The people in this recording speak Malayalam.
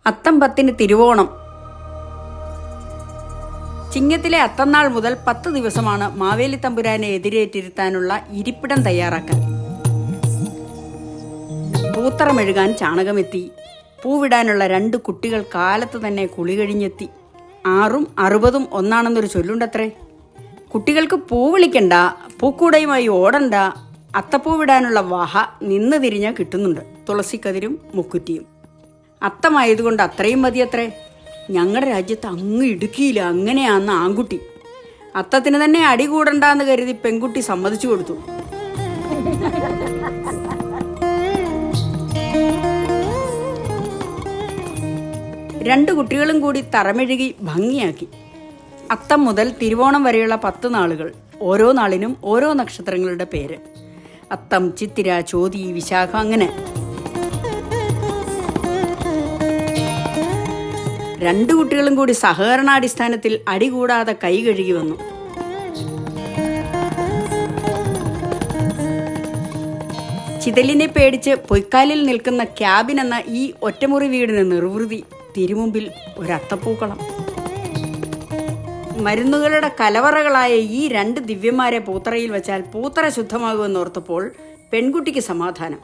അത്തം 10 തിരുവോണം. ചിങ്ങത്തിലെ അത്തന്നാൾ മുതൽ 10 ദിവസമാണ് മാവേലി തമ്പുരാനെ എതിരേറ്റിരുത്താനുള്ള ഇരിപ്പിടം തയ്യാറാക്കാൻ. പൂത്തറ മെഴുകാൻ ചാണകമെത്തി. പൂവിടാനുള്ള 2 കുട്ടികൾ കാലത്ത് തന്നെ കുളി കഴിഞ്ഞെത്തി. 6ഉം 60ഉം ഒന്നാണെന്നൊരു ചൊല്ലുണ്ടത്രേ. കുട്ടികൾക്ക് പൂ വിളിക്കണ്ട, പൂക്കൂടയുമായി ഓടണ്ട. അത്തപ്പൂവിടാനുള്ള വഹ നിന്ന് തിരിഞ്ഞാൽ കിട്ടുന്നുണ്ട്. തുളസിക്കതിരും മുക്കുറ്റിയും. അത്തമായതുകൊണ്ട് അത്രയും മതിയത്രേ. ഞങ്ങളുടെ രാജ്യത്ത് അങ്ങ് ഇടുക്കിയില്ല, അങ്ങനെയാന്ന് ആൺകുട്ടി. അത്തത്തിന് തന്നെ അടി കൂടണ്ടെന്ന് കരുതി പെൺകുട്ടി സമ്മതിച്ചു കൊടുത്തു. രണ്ട് കുട്ടികളും കൂടി തറമെഴുകി ഭംഗിയാക്കി. അത്തം മുതൽ തിരുവോണം വരെയുള്ള 10 നാളുകൾ. ഓരോ നാളിനും ഓരോ നക്ഷത്രങ്ങളുടെ പേര്. അത്തം, ചിത്തിര, ചോതി, വിശാഖ, അങ്ങനെ. 2 കുട്ടികളും കൂടി സഹകരണാടിസ്ഥാനത്തിൽ അടി കൂടാതെ കൈ കഴുകി വന്നു. ചിതലിനെ പേടിച്ച് പൊയ്ക്കാലിൽ നിൽക്കുന്ന ക്യാബിൻ എന്ന ഈ ഒറ്റമുറി വീടിന് നിർവൃതി. തിരുമുമ്പിൽ ഒരത്തപ്പൂക്കളം. മരുന്നുകളുടെ കലവറകളായ ഈ 2 ദിവ്യന്മാരെ പൂത്തറയിൽ വെച്ചാൽ പൂത്തറ ശുദ്ധമാകുമെന്നോർത്തപ്പോൾ പെൺകുട്ടിക്ക് സമാധാനം.